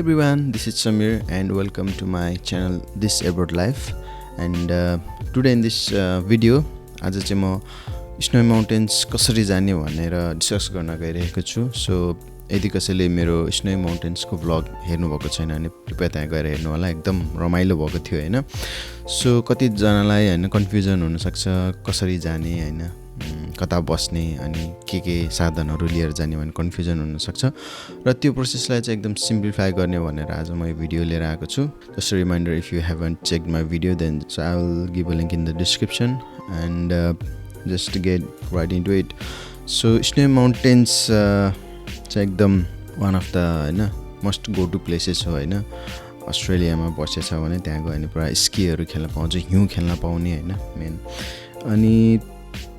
everyone, this is Samir and welcome to my channel This Abroad Life. And today in this video, आज चाहिँ म snow mountains कसरी जाने भनेर discuss गर्न गइरहेको छु. सो यदि कसैले मेरो स्नो माउन्टेन्सको भ्लग हेर्नु भएको छैन भने कृपया त्यहाँ गएर हेर्नु होला. एकदम रमाइलो भएको थियो हैन. सो कति जनालाई हैन कन्फ्युजन हुन सक्छ कसरी जाने हैन, कता बस्ने अनि के साधनहरू लिएर जाने भन्ने कन्फ्युजन हुन सक्छ र त्यो प्रोसेसलाई चाहिँ एकदम सिम्प्लिफाई गर्ने भनेर आज म यो भिडियो लिएर आएको छु. Just a reminder, if you haven't checked my video then I will give a link in the description and just get right into it. So snow mountains चाहिँ एकदम वान अफ द हैन must go to places हो हैन. अस्ट्रेलियामा बसेछ भने त्यहाँ गयो भने पुरा स्कीहरू खेल्न पाउँछ, हिउँ खेल्न पाउने हैन मेन. अनि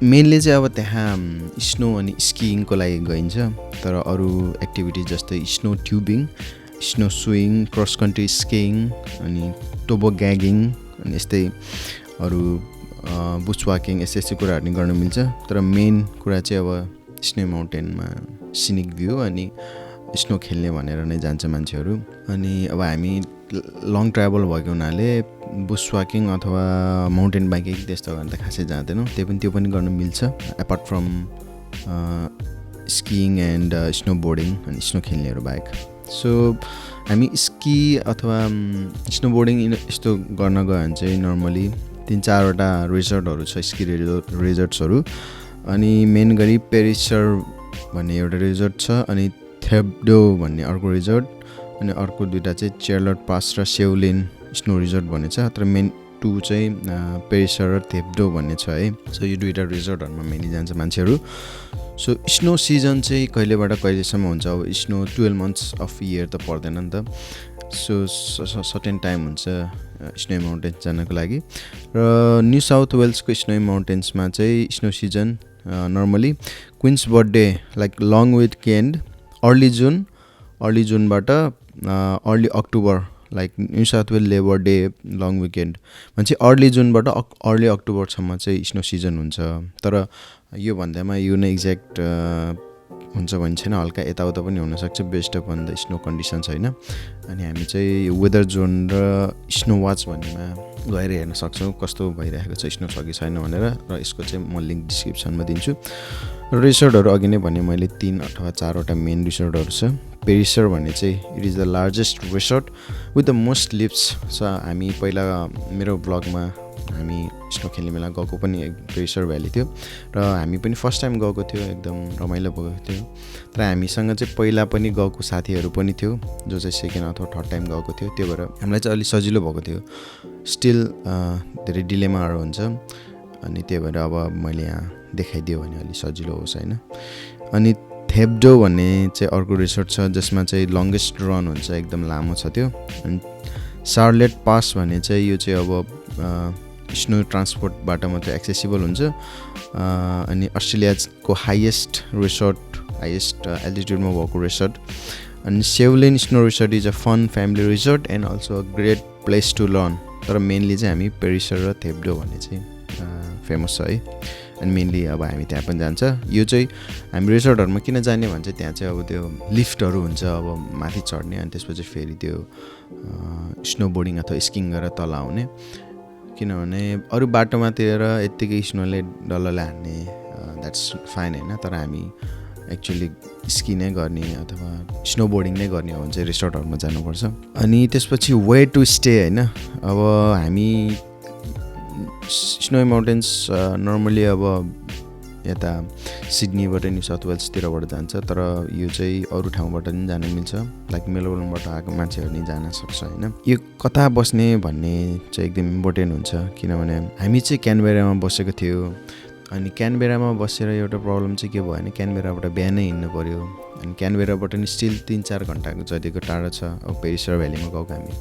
मेनली चाहिँ अब त्यहाँ स्नो अनि स्कीइङको लागि गइन्छ, तर अरू एक्टिभिटी जस्तै snow tubing, snow swing, cross country skiing अनि टोबोग्यागिङ अनि यस्तै अरू बुश वाकिङ यस्तै कुराहरू नि गर्न मिल्छ. तर मेन कुरा चाहिँ अब स्नो माउन्टेनमा सिनिक भ्यू अनि स्नो खेल्ने भनेर नै जान्छ मान्छेहरू. अनि अब हामी लङ ट्राभल भएको हुनाले बुश वाकिङ अथवा माउन्टेन बाइकिङ त्यस्तो गर्न त खासै जाँदैनौँ. त्यो पनि गर्न मिल्छ apart from skiing and snow boarding अनि स्नो खेल्नेहरू बाहेक. सो हामी स्की अथवा स्नो बोर्डिङ यस्तो गर्न गयो भने चाहिँ नर्मली 3-4वटा रिजोर्टहरू छ, स्की रिजोर्ट्सहरू. अनि मेन गरी पेरिसर भन्ने एउटा रिजोर्ट छ अनि थेब्डो भन्ने अर्को रिजोर्ट अनि अर्को दुईवटा चाहिँ चेर्लट पास र सेउलिन स्नो रिजोर्ट भन्ने छ. तर मेन 2 चाहिँ पेरिसर र थेब्डो भन्ने छ है. सो यो दुईवटा रिजोर्टहरूमा मेनली जान्छ मान्छेहरू. सो स्नो सिजन चाहिँ कहिलेबाट कहिलेसम्म हुन्छ. अब स्नो 12 मन्थ्स अफ इयर त पर्दैन नि त. सो सर्टेन टाइम हुन्छ स्नो माउन्टेन्स जानको लागि. र न्यू साउथ वेल्सको स्नो माउन्टेन्समा चाहिँ snow season normally Queen's Birthday like long weekend early जुनबाट early October, like New South Wales Labour Day long weekend भन्छ अर्ली जुनबाट अर्ली अक्टोबरसम्म चाहिँ स्नो सिजन हुन्छ. तर यो भन्दामा यो नै एक्ज्याक्ट हुन्छ भन्ने छैन, हल्का यताउता पनि हुनसक्छ based upon the snow conditions होइन. अनि हामी चाहिँ वेदर जोन र स्नो वाच भन्नेमा गएर हेर्न सक्छौँ कस्तो भइरहेको छ, स्नो छ कि छैन भनेर. र यसको चाहिँ म लिङ्क डिस्क्रिप्सनमा दिन्छु. रिसोर्टहरू अघि नै भने मैले 3 अथवा 4वटा मेन रिसोर्टहरू छ. पेरिसर भन्ने चाहिँ it is the largest resort with the most lifts छ. हामी पहिला मेरो ब्लगमा हामी स्नो खेल्ने बेला गएको पनि पेरिसर भ्याली थियो र हामी पनि फर्स्ट टाइम गएको थियो, एकदम रमाइलो भएको थियो. तर हामीसँग चाहिँ पहिला पनि गएको साथीहरू पनि थियो जो चाहिँ सेकेन्ड अथवा थर्ड टाइम गएको थियो. त्यो भएर हामीलाई चाहिँ अलिक सजिलो भएको थियो. स्टिल धेरै डिलेमाहरू हुन्छ अनि त्यही भएर अब मैले यहाँ देखाइदियो भने अलिक सजिलो होस् होइन. अनि थेब्डो भन्ने चाहिँ अर्को रिसोर्ट छ जसमा चाहिँ लङ्गेस्ट रन हुन्छ, एकदम लामो छ त्यो. अनि शार्लेट पास भन्ने चाहिँ यो चाहिँ अब स्नो ट्रान्सपोर्टबाट मात्रै एक्सेसिबल हुन्छ. अनि अस्ट्रेलियाको हाइएस्ट एल्टिट्युडमा भएको रिसोर्ट. अनि Selwyn snow resort is a fun family resort and also a great place to learn. तर मेनली चाहिँ हामी पेरिसर र थेब्डो भन्ने चाहिँ फेमस छ है. अनि मेनली अब हामी त्यहाँ पनि जान्छ. यो चाहिँ हामी रिसोर्टहरूमा किन जाने भन्छ, त्यहाँ चाहिँ अब त्यो लिफ्टहरू हुन्छ अब माथि चढ्ने अनि त्यसपछि फेरि त्यो स्नो बोर्डिङ अथवा स्किङ गरेर तल आउने. किनभने अरू बाटोमातिर यत्तिकै स्नोले डल्लले हान्ने द्याट्स फाइन होइन. तर हामी एक्चुअली स्की नै गर्ने अथवा स्नो बोर्डिङ नै गर्ने हो भने चाहिँ रिसोर्टहरूमा जानुपर्छ. अनि त्यसपछि वे टु स्टे होइन. अब हामी स्नो माउन्टेन्स नर्मली अब यता सिडनीबाट न्यू साउथ वेल्सतिरबाट जान्छ, तर यो चाहिँ अरू ठाउँबाट पनि जान मिल्छ, लाइक मेलबोर्नबाट आएको मान्छेहरू नि जान सक्छ होइन. यो कता बस्ने भन्ने चाहिँ एकदम इम्पोर्टेन्ट हुन्छ. किनभने हामी चाहिँ क्यानबेरामा बसेको थियो. अनि क्यानबेरामा बसेर एउटा प्रब्लम चाहिँ के भयो भने क्यानबेराबाट बिहानै हिँड्नु पऱ्यो. अनि क्यानबेराबाट नि स्टिल 3-4 घन्टाको जतिको टाढो छ अब पेरिसर भ्यालीमा गएको हामी.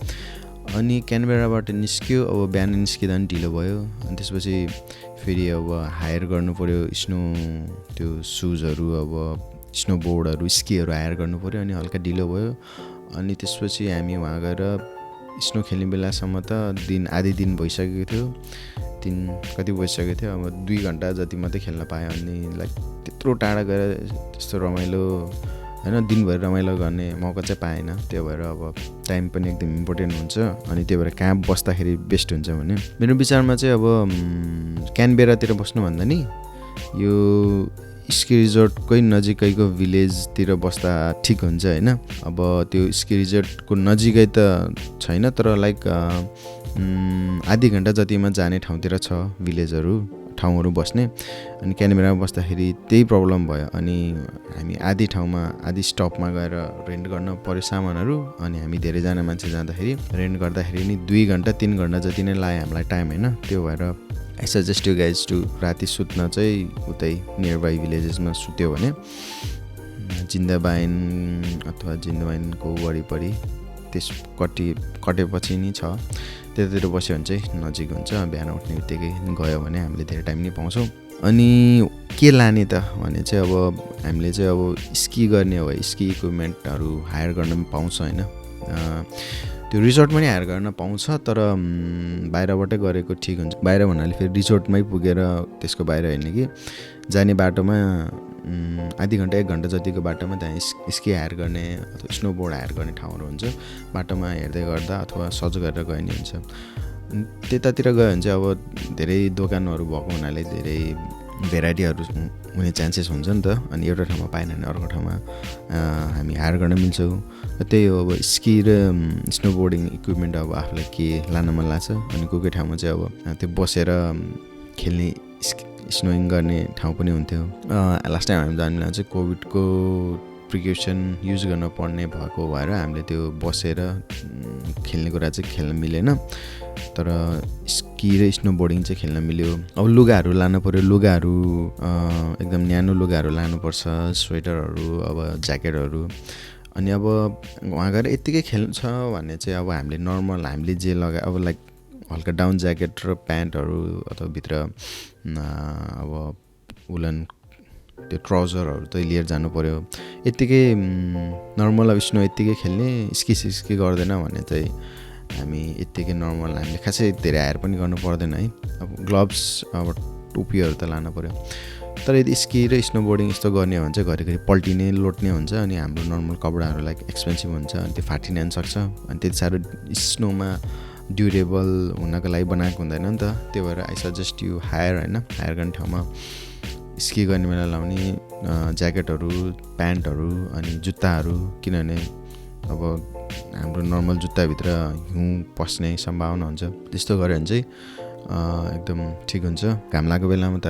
अनि क्यानबेराबाट निस्क्यो, अब बिहान निस्किँदा पनि ढिलो भयो. अनि त्यसपछि फेरि अब हायर गर्नु पऱ्यो स्नो त्यो सुजहरू, अब स्नो बोर्डहरू स्कीहरू हायर गर्नु पऱ्यो. अनि हल्का ढिलो भयो. अनि त्यसपछि हामी वहाँ गएर स्नो खेल्ने बेलासम्म त आधी दिन भइसकेको थियो. कति बजिसकेको थियो, अब 2 घन्टा जति मात्रै खेल्न पाएँ. अनि लाइक त्यत्रो टाढा गएर त्यस्तो रमाइलो हैन दिनभरि रमाइलो गर्ने मौका चाहिँ पाएन। त्यो भएर अब टाइम पनि एकदम इम्पोर्टेन्ट हुन्छ अनि त्यही भएर कहाँ बस्दाखेरि बेस्ट हुन्छ भने मेरो विचारमा चाहिँ अब क्यानबेरातिर बस्नुभन्दा नि यो स्की रिजोर्टकै नजिकैको भिलेजतिर बस्दा ठिक हुन्छ हैन। अब त्यो स्की रिजोर्टको नजिकै त छैन तर लाइक आधी घन्टा जतिमा जाने ठाउँतिर छ ठाउँहरू बस्ने। अनि क्यानबेरामा बस्दाखेरि त्यही प्रब्लम भयो अनि हामी आधी ठाउँमा आधी स्टपमा गएर रेन्ट गर्न पर्यो सामानहरू अनि हामी धेरैजना मान्छे जाँदाखेरि रेन्ट गर्दाखेरि नि 2 घन्टा 3 घन्टा जति नै लाग्यो हामीलाई टाइम हैन। त्यो भएर I suggest you guys to राति सुत्न चाहिँ उतै नियर बाई भिलेजेसमा सुत्यो भने जिन्दाबाइन अथवा जिन्दाबाइनको वरिपरि त्यस कटेपछि नि छ त्यतातिर बस्यो भने चाहिँ नजिक हुन्छ। बिहान उठ्ने बित्तिकै गयो भने हामीले धेरै टाइम नै पाउँछौँ। अनि के लाने त भने चाहिँ अब हामीले चाहिँ अब स्की गर्ने हो स्की इक्विपमेन्टहरू हायर गर्न पनि पाउँछ हैन। त्यो रिजोर्टमा नि हायर गर्न पाउँछ तर बाहिरबाटै गरेको ठिक हुन्छ। बाहिर भन्नाले फेरि रिजोर्टमै पुगेर त्यसको बाहिर हेर्ने कि जाने बाटोमा आधी घन्टा 1 घन्टा जतिको बाटोमा त्यहाँ स्की हायर गर्ने अथवा स्नोबोर्ड हायर गर्ने ठाउँहरू हुन्छ। बाटोमा हेर्दै गर्दा अथवा सर्च गरेर गयो नि हुन्छ। त्यतातिर गयो भने चाहिँ अब धेरै दोकानहरू भएको हुनाले धेरै भेराइटीहरू हुने चान्सेस हुन्छ नि त। अनि एउटा ठाउँमा पाएन भने अर्को ठाउँमा हामी हायर गर्न मिल्छौँ। त्यही हो अब स्की र स्नोबोर्डिङ इक्विपमेन्ट अब आफूलाई के लान मन लाग्छ। अनि कोही ठाउँमा चाहिँ अब त्यो बसेर खेल्ने स्नोइङ गर्ने ठाउँ पनि हुन्थ्यो। लास्ट टाइम हामी जाने बेला चाहिँ कोभिडको प्रिकसन युज गर्न पर्ने भएको भएर हामीले त्यो बसेर खेल्ने कुरा चाहिँ खेल्न मिलेन। तर स्की र स्नोबोर्डिङ चाहिँ खेल्न मिल्यो। अब लुगाहरू लानु पर्यो। लुगाहरू एकदम न्यानो लुगाहरू लानुपर्छ, स्वेटरहरू अब ज्याकेटहरू। अनि अब वहाँ गएर यत्तिकै खेल्नु छ भने चाहिँ अब हामीले नर्मल हामीले जे लगाए अब लाइक हल्का डाउन ज्याकेट र प्यान्टहरू अथवा भित्र अब उलन त्यो ट्राउजरहरू चाहिँ लिएर जानु पर्यो। यत्तिकै नर्मल अब स्नो यत्तिकै खेल्ने स्की गर्दैन भने चाहिँ हामी यत्तिकै नर्मल हामीले खासै धेरै हायर पनि गर्नु पर्दैन है। अब ग्लोभ्स अब टोपीहरू त लानु पर्यो। तर यदि स्की र स्नोबोर्डिङ यस्तो गर्ने हो भने चाहिँ घरिघरि पल्टिने लोट्ने हुन्छ अनि हाम्रो नर्मल कपडाहरू लाइक एक्सपेन्सिभ हुन्छ अनि त्यो फाटिन सक्छ। अनि त्यति साह्रो स्नोमा ड्युरेबल हुनको लागि बनाएको हुँदैन नि त। त्यो भएर आई सजेस्ट यु हायर हैन। हायर गर्ने ठाउँमा स्की गर्ने बेला लाउने ज्याकेटहरू, प्यान्टहरू अनि जुत्ताहरू, किनभने अब हाम्रो नर्मल जुत्ताभित्र हिउँ पस्ने सम्भावना हुन्छ। त्यस्तो गऱ्यो भने चाहिँ एकदम ठिक हुन्छ। घाम लागेको बेलामा त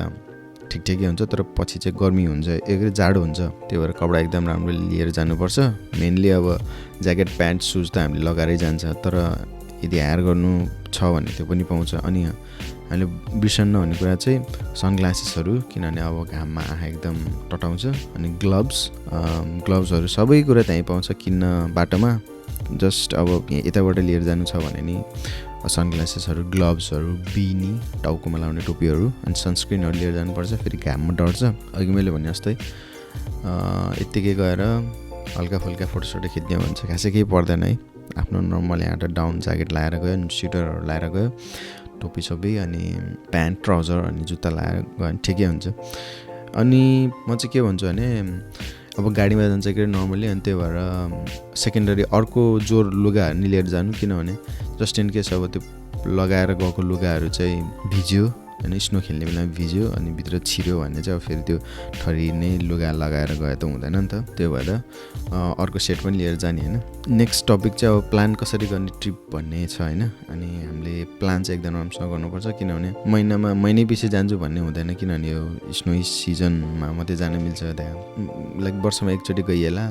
ठिकै हुन्छ तर पछि चाहिँ गर्मी हुन्छ, एकदम जाडो हुन्छ। त्यो भएर कपडा एकदम राम्रो लिएर जानुपर्छ। मेनली अब ज्याकेट प्यान्ट सुज त हामीले लगाएरै जान्छ। तर यदि हायर गर्नु छ भने त्यो पनि पाउँछ। अनि हामीले बिर्सन्न भन्ने कुरा चाहिँ सनग्लासेसहरू, किनभने अब घाममा आँखा एकदम टटाउँछ। अनि ग्लोभ्सहरू सबै कुरा त्यहीँ पाउँछ किन्न बाटोमा। जस्ट अब यताबाट लिएर जानु छ भने नि सनग्लासेसहरू, ग्लोभ्सहरू, बिनी, टाउकोमा लाउने टोपीहरू अनि सनस्क्रिनहरू लिएर जानुपर्छ। फेरि घाममा डढ्छ। अघि मैले भने जस्तै यत्तिकै गएर हल्का फुल्का फोटोसोटो खिच्ने भन्छ खासै केही पर्दैन है। आफ्नो नर्मल यहाँ डाउन ज्याकेट लगाएर गयो अनि स्वेटरहरू लगाएर गयो, टोपी सोपी अनि प्यान्ट ट्राउजर अनि जुत्ता लगाएर गयो भने ठिकै हुन्छ। अनि म चाहिँ के भन्छु भने अब गाडीमा जान्छ कि नर्मली अनि त्यही भएर सेकेन्डरी अर्को जोर लुगाहरू नि लिएर जानु, किनभने जस्ट इन केस अब त्यो लगाएर गएको लुगाहरू चाहिँ भिज्यो होइन स्नो खेल्ने बेलामा भिज्यो अनि भित्र छिर्यो भने चाहिँ अब फेरि त्यो ठरिने लुगा लगाएर गए त हुँदैन नि त। त्यो भएर अर्को सेट पनि लिएर जाने होइन। नेक्स्ट टपिक चाहिँ अब प्लान कसरी गर्ने ट्रिप भन्ने छ होइन। अनि हामीले प्लान चाहिँ एकदम राम्रोसँग गर्नुपर्छ, किनभने महिनै पछि जान्छु भन्ने हुँदैन। किनभने यो स्नो सिजनमा मात्रै जान मिल्छ त्यहाँ, लाइक वर्षमा एकचोटि गइएला।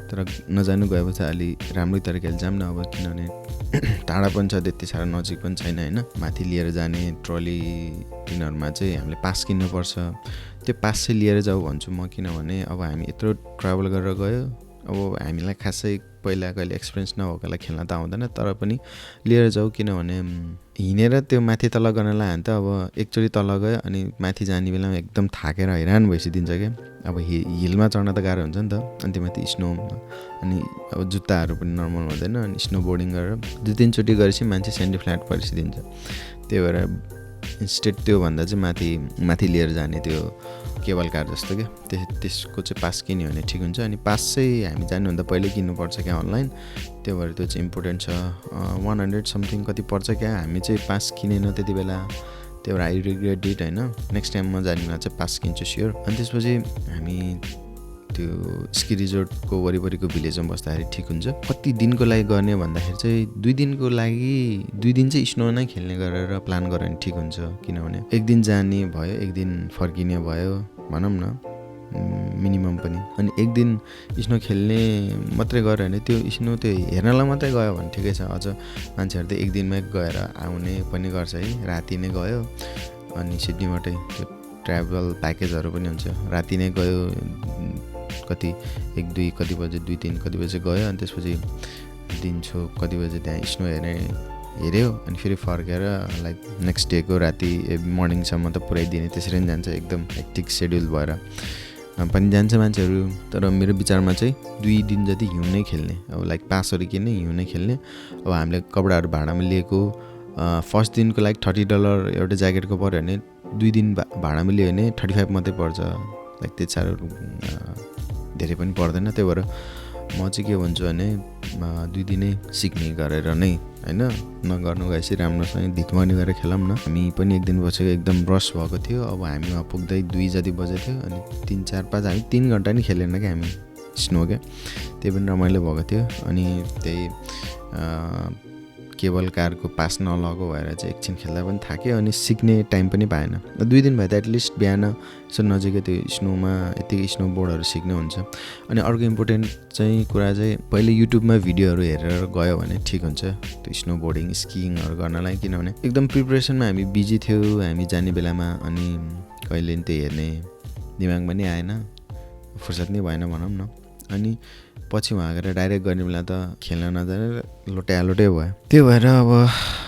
तर नजानु गएपछि अलि राम्रै तरिकाले जाऊँ न अब, किनभने टाढा पनि छ त्यति साह्रो नजिक पनि छैन होइन। माथि लिएर जाने ट्रली तिनीहरूमा चाहिँ हामीले पास किन्नुपर्छ। त्यो पास चाहिँ लिएर जाऊ भन्छु म, किनभने अब हामी यत्रो ट्राभल गरेर गयो, अब हामीलाई खासै पहिला कहिले एक्सपिरियन्स नभएकोलाई खेल्न त आउँदैन, तर पनि लिएर जाऊ। किनभने हिँडेर त्यो माथि तल गर्नलाई हामी त अब एकचोटि तल गयो अनि माथि जाने बेलामा एकदम थाकेर हैरान भइसकिन्छ क्या। अब हिलमा चढ्न त गाह्रो हुन्छ नि त, अनि त्यो माथि स्नो अनि अब जुत्ताहरू पनि नर्मल हुँदैन। अनि स्नो बोर्डिङ गरेर 2-3 चोटि गरेपछि मान्छे सेन्डी फ्ल्याट परिसिदिन्छ। त्यही भएर इन्स्टेड त्योभन्दा चाहिँ माथि लिएर जाने त्यो केबल कार जस्तो क्या त्यसको चाहिँ पास किन्यो भने ठिक हुन्छ। अनि पास चाहिँ हामी जानुभन्दा पहिल्यै किन्नुपर्छ क्या अनलाइन, त्यो भएर त्यो चाहिँ इम्पोर्टेन्ट छ। 100 समथिङ कति पर्छ क्या, हामी चाहिँ पास किनेन त्यति बेला, त्यो भएर आई रिग्रेट इट होइन। नेक्स्ट टाइम म जाने बेला चाहिँ पास किन्छु स्योर। अनि त्यसपछि हामी त्यो स्की रिजोर्टको वरिपरिको भिलेजमा बस्दाखेरि ठिक हुन्छ। कति दिनको लागि गर्ने भन्दाखेरि चाहिँ 2 दिनको लागि 2 दिन चाहिँ स्नो नै खेल्ने गरेर प्लान गऱ्यो भने ठिक हुन्छ। किनभने 1 दिन जाने भयो, 1 दिन फर्किने भयो भनौँ न मिनिमम पनि। अनि 1 दिन स्नो खेल्ने मात्रै गऱ्यो भने त्यो स्नो त्यो हेर्नलाई मात्रै गयो भने ठिकै छ। अझ मान्छेहरू त 1 दिनमै गएर आउने पनि गर्छ है, राति नै गयो। अनि सिडनीबाटै त्यो ट्राभल प्याकेजहरू पनि हुन्छ, राति नै गयो कति 1 2 कति बजे 2 3 कति बजे गयो। अनि त्यसपछि दिन्छु कति बजे त्यहाँ स्नो हेऱ्यो अनि फेरि फर्केर लाइक नेक्स्ट डेको राति मर्निङसम्म त पुऱ्याइदिने, त्यसरी नै जान्छ। एकदम हेक्टिक सेड्युल भएर पनि जान्छ मान्छेहरू। तर मेरो विचारमा चाहिँ 2 दिन जति हिउँ नै खेल्ने, अब लाइक पासहरू किन्ने हिउँ नै खेल्ने। अब हामीले कपडाहरू भाडामा लिएको फर्स्ट दिनको लागि $30 एउटा ज्याकेटको पऱ्यो भने 2 दिन भाडामा लियो भने 35 मात्रै पर्छ, लाइक त्यति साह्रो धेरै पनि पर्दैन। त्यही भएर म चाहिँ के भन्छु भने 2 दिनै सिक्ने गरेर नै होइन, नगर्नु गएपछि राम्रोसँग धितमनी गरेर खेलौँ न। हामी पनि 1 दिन बसेको एकदम रस भएको थियो। अब हामी वहाँ पुग्दै 2 जति बजेको थियो अनि 3 4 5 हामी 3 घन्टा नि खेलेन क्या हामी स्नो क्या, त्यही पनि रमाइलो भएको थियो। अनि त्यही केबल कारको पास नलगेको भएर चाहिँ एकछिन खेल्दा पनि थाक्यो अनि सिक्ने टाइम पनि पाएन। 2 दिन भयो त एटलिस्ट बिहान यसो नजिकै त्यो स्नोमा यतिकै स्नो बोर्डहरू सिक्ने हुन्छ। अनि अर्को इम्पोर्टेन्ट चाहिँ कुरा चाहिँ पहिले युट्युबमा भिडियोहरू हेरेर गयो भने ठिक हुन्छ त्यो स्नो बोर्डिङ स्किङहरू गर्नलाई। किनभने एकदम प्रिपरेसनमा हामी बिजी थियो हामी जाने बेलामा, अनि कहिले नि त्यो हेर्ने दिमागमा नि आएन, फुर्सद नै भएन भनौँ न। अनि पछि वहाँ गएर डाइरेक्ट गर्ने बेला त खेल्न नजाने लोटे भयो। त्यो भएर अब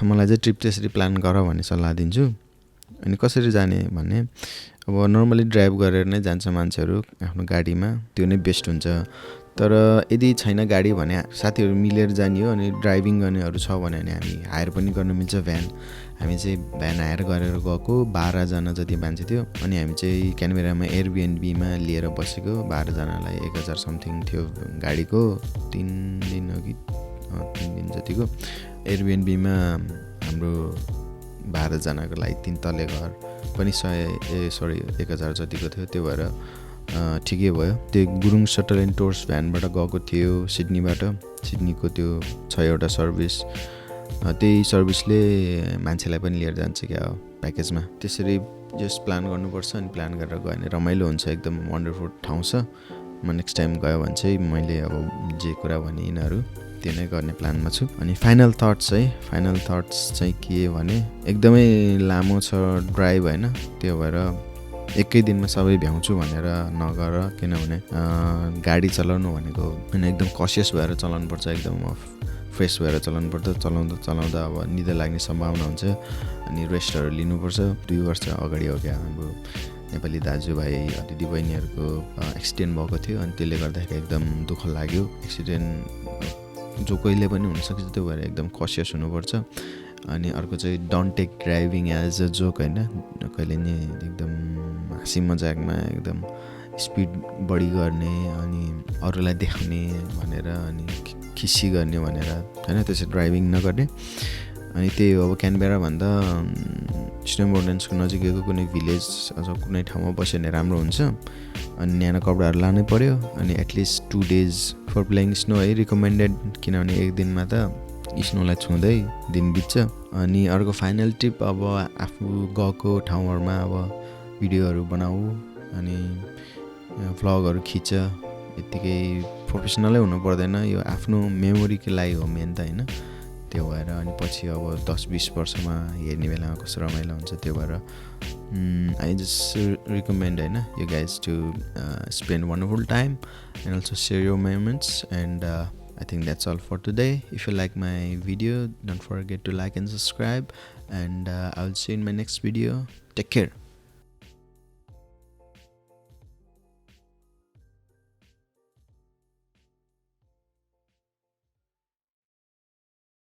मलाई चाहिँ ट्रिप त्यसरी प्लान गर भन्ने सल्लाह दिन्छु। अनि कसरी जाने भने अब नर्मली ड्राइभ गरेर नै जान्छ मान्छेहरू आफ्नो गाडीमा, त्यो नै बेस्ट हुन्छ। तर यदि छैन गाडी भने साथीहरू मिलेर जाने हो। अनि ड्राइभिङ गर्नेहरू छ भने हामी हायर पनि गर्न मिल्छ भ्यान। हामी चाहिँ भ्यान हायर गरेर गएको 12 जना जति मान्छे थियो। अनि हामी चाहिँ क्यानबेरामा एयरबिएनबीमा लिएर बसेको 12 जनालाई 1000 समथिङ थियो गाडीको। 3 दिन अघि 3 दिन जतिको एयरबिएनबीमा हाम्रो 12 जनाको लागि 3 तले घर पनि 1000 जतिको थियो। त्यो भएर ठिकै भयो। त्यो गुरुङ सटल एन्ड टुर्स भ्यानबाट गएको थियो सिडनीबाट। सिडनीको त्यो 6वटा सर्भिस, त्यही सर्भिसले मान्छेलाई पनि लिएर जान्छ क्या प्याकेजमा। त्यसरी जस्ट प्लान गर्नुपर्छ। अनि प्लान गरेर गयो भने रमाइलो हुन्छ, एकदम वन्डरफुल ठाउँ छ। म नेक्स्ट टाइम गयो भने चाहिँ मैले अब जे कुरा भने यिनीहरू त्यो नै गर्ने प्लानमा छु। अनि फाइनल थट्स चाहिँ के भने एकदमै लामो छ ड्राइभ होइन, त्यो भएर एकै दिनमा सबै भ्याउँछु भनेर नगर। किनभने गाडी चलाउनु भनेको होइन एकदम कसियस भएर चलाउनुपर्छ, एकदम फ्रेस भएर चलाउनुपर्छ। चलाउँदा अब निद्रा लाग्ने सम्भावना हुन्छ। अनि रेस्टहरू लिनुपर्छ। 2 वर्ष अगाडि हो क्या हाम्रो नेपाली दाजुभाइ दिदी बहिनीहरूको एक्सिडेन्ट भएको थियो। अनि त्यसले गर्दाखेरि एकदम दुःख लाग्यो। एक्सिडेन्ट जो कहिले पनि हुनसक्छ, त्यो भएर एकदम कसियस हुनुपर्छ। अनि अर्को चाहिँ don't take driving as a joke होइन, कहिले नि एकदम हाँसी मजाकमा एकदम स्पिड बढी गर्ने अनि अरूलाई देखाउने भनेर अनि खिसी गर्ने भनेर होइन, त्यसरी ड्राइभिङ नगर्ने। अनि त्यही हो, अब क्यानबेरा भन्दा स्नोबोर्डेन्सको नजिकैको कुनै भिलेज अथवा कुनै ठाउँमा बस्यो भने राम्रो हुन्छ। अनि न्यानो कपडाहरू लानै पऱ्यो। अनि at least 2 days for playing snow है रिकमेन्डेड, किनभने 1 दिनमा त स्नोलाई छुँदै दिन बित्छ। अनि अर्को फाइनल टिप, अब आफू गएको ठाउँहरूमा अब भिडियोहरू बनाऊ अनि भ्लगहरू खिच। यत्तिकै प्रोफेसनलै हुनु पर्दैन, यो आफ्नो मेमोरीको लागि हो मेन त होइन। त्यो भएर अनि पछि अब 10-20 वर्षमा हेर्ने बेलामा कस्तो रमाइलो हुन्छ। त्यो भएर आई जस्ट रिकमेन्ड होइन you guys to spend wonderful time and also share your moments. And I think that's all for today. If you like my video, don't forget to like and subscribe. And I'll see you in my next video. Take care.